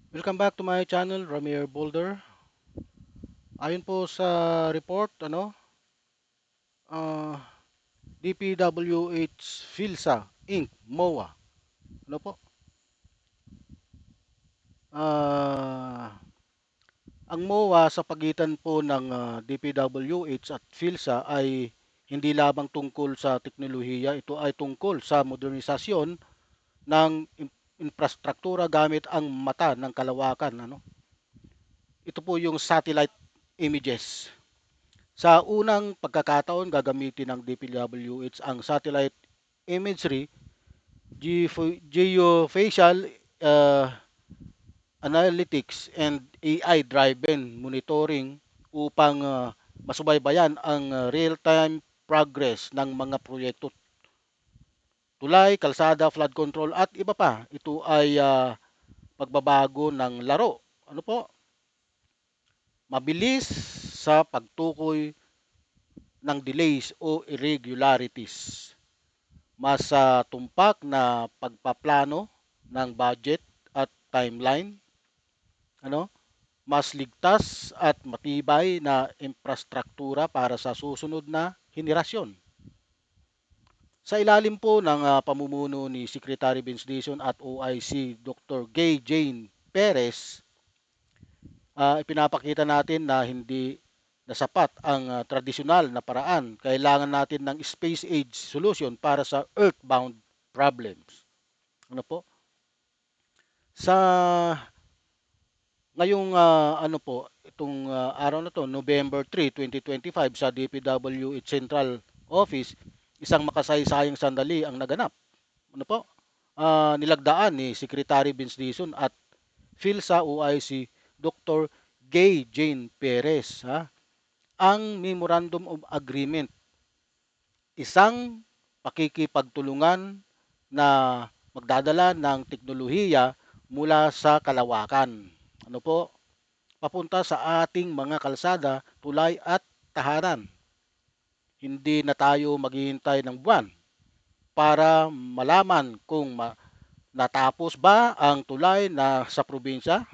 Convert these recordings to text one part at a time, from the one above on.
Welcome back to my channel, Ramir Boulder. Ayon po sa report, ah, DPWH PhilSA Inc. MOA. Ano po? Ah, ang MOA sa pagitan po ng DPWH at PhilSA ay hindi lamang tungkol sa teknolohiya, ito ay tungkol sa modernisasyon ng infrastruktura gamit ang mata ng kalawakan. Ito po yung satellite images. Sa unang pagkakataon, gagamitin ng DPWH ang satellite imagery, geofacial uh, analytics, and AI-driven monitoring upang masubaybayan ang real-time progress ng mga proyekto, tulay, kalsada, flood control at iba pa. Ito ay pagbabago ng laro. Ano po? Mabilis sa pagtukoy ng delays o irregularities, mas tumpak na pagpaplano ng budget at timeline, ano, mas ligtas at matibay na infrastruktura para sa susunod na henerasyon. Sa ilalim po ng pamumuno ni Secretary Vince Dizon at OIC Dr. Gay Jane Perez, ipinapakita natin na hindi na sapat ang tradisyonal na paraan. Kailangan natin ng space age solution para sa earthbound problems. Ano po? Sa ngayong itong araw na to, November 3, 2025 sa DPWH Central Office, isang makasaysayang sandali ang naganap. Ano po? Nilagdaan ni Secretary Vince Dizon at PhilSA OIC Dr. Gay Jane Perez, ang Memorandum of Agreement, isang pakikipagtulungan na magdadala ng teknolohiya mula sa kalawakan. Ano po? Papunta sa ating mga kalsada, tulay at tahanan. Hindi na tayo maghihintay ng buwan para malaman kung natapos ba ang tulay na sa probinsya,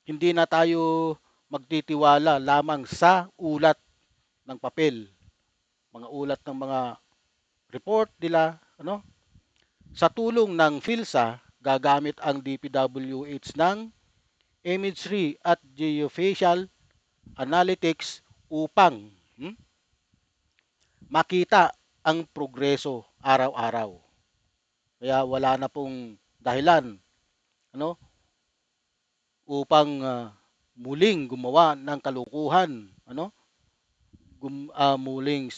Hindi na tayo magtitiwala lamang sa ulat ng papel, mga ulat ng mga report nila, Sa tulong ng PhilSA, gagamit ang DPWH ng imagery at geofacial analytics upang makita ang progreso araw-araw. Kaya wala na pong dahilan, ano, upang muling gumawa ng kalukuhan, muling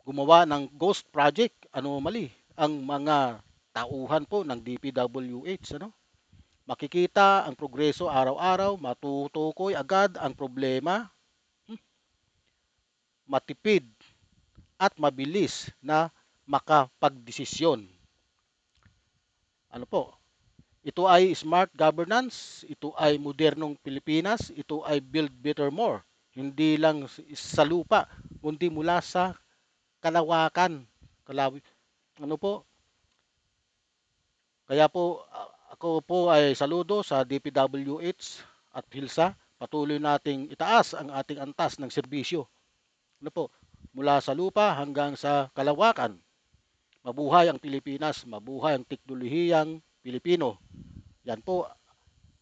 gumawa ng ghost project, mali ang mga tauhan po ng DPWH, makikita ang progreso araw-araw, matutukoy agad ang problema, matipid at mabilis na makapagdesisyon. Ano po? Ito ay smart governance, ito ay modernong Pilipinas, ito ay build better more. Hindi lang sa lupa, kundi mula sa kalawakan. Kalawi, ano po? Kaya po ako po ay saludo sa DPWH at PhilSA. Patuloy nating itaas ang ating antas ng serbisyo. Ano po? Mula sa lupa hanggang sa kalawakan. Mabuhay ang Pilipinas, mabuhay ang teknolohiyang Pilipino. Yan po,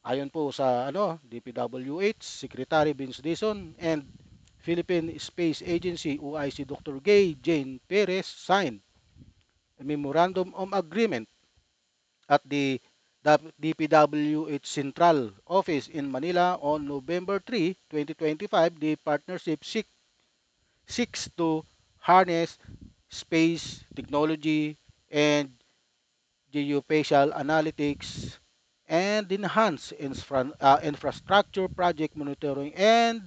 ayon po sa DPWH, Secretary Vince Dizon and Philippine Space Agency OIC Dr. Gay Jane Perez signed a memorandum of agreement at the DPWH Central Office in Manila on November 3, 2025. The partnership seeks to harness space technology and geospatial analytics and enhance infrastructure project monitoring and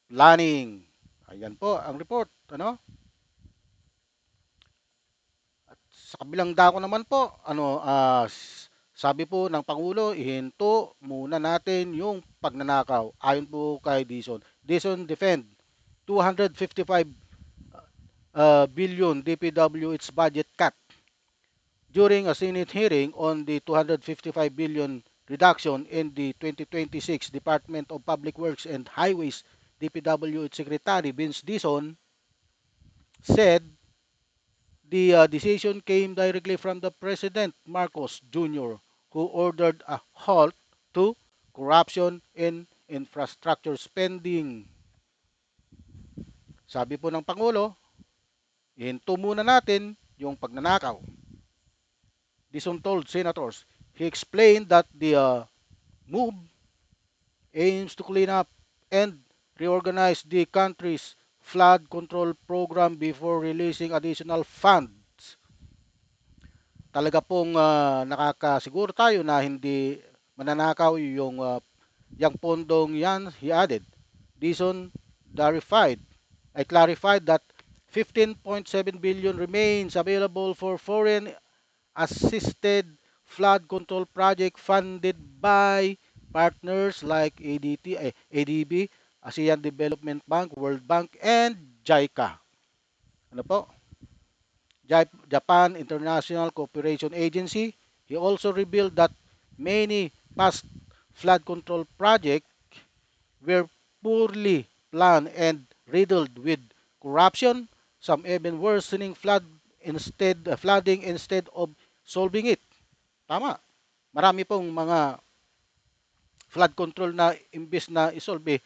planning. Ayan po ang report. At sa kabilang dako naman po, sabi po ng Pangulo, ihinto muna natin yung pagnanakaw. Ayon po kay Dizon. Dizon defend 255 billion DPWH budget cut during a Senate hearing on the 255 billion reduction in the 2026 Department of Public Works and Highways DPWH Secretary Vince Dison said the decision came directly from the President Marcos Jr., who ordered a halt to corruption in infrastructure spending. Sabi po ng Pangulo, ihinto muna natin yung pagnanakaw. Dison told senators. He explained that the move aims to clean up and reorganize the country's flood control program before releasing additional funds. Talaga pong nakakasiguro tayo na hindi mananakaw yung pondong yan, he added. Dison clarified that 15.7 billion remains available for foreign assisted flood control project funded by partners like ADB, ASEAN Development Bank, World Bank, and JICA. Ano po? Japan International Cooperation Agency. He also revealed that many past flood control projects were poorly planned and riddled with corruption, some even worsening flooding instead of solving it. Tama. Marami pong mga flood control na imbes na isolve,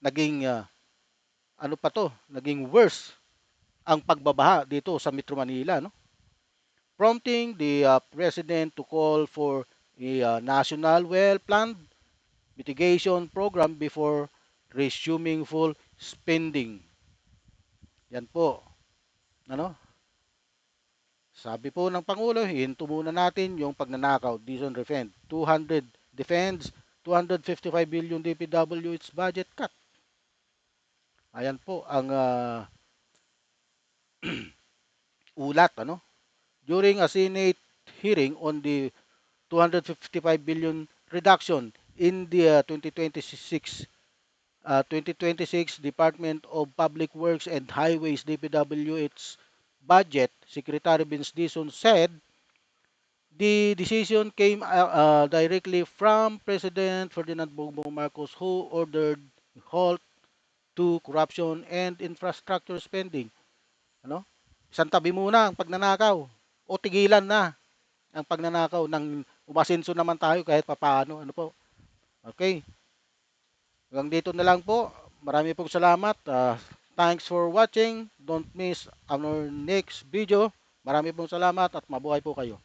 naging naging worse ang pagbabaha dito sa Metro Manila, no? Prompting the president to call for a national well-planned mitigation program before resuming full spending. Yan po. Ano? Sabi po ng Pangulo, hinto muna natin yung pagnanakaw. Dison defends 255 billion DPWH budget cut. Ayan po ang ulat, ano? During a Senate hearing on the 255 billion reduction in the 2026 Department of Public Works and Highways DPWH budget, Secretary Vince Dison said the decision came directly from President Ferdinand Bongbong Marcos, who ordered halt to corruption and infrastructure spending. Ano? Isang tabi muna ang pagnanakaw o tigilan na ang pagnanakaw nang umasenso naman tayo kahit papaano. Ano po? Okay. Hanggang dito na lang po. Marami pong salamat. Thanks for watching. Don't miss our next video. Marami pong salamat at mabuhay po kayo.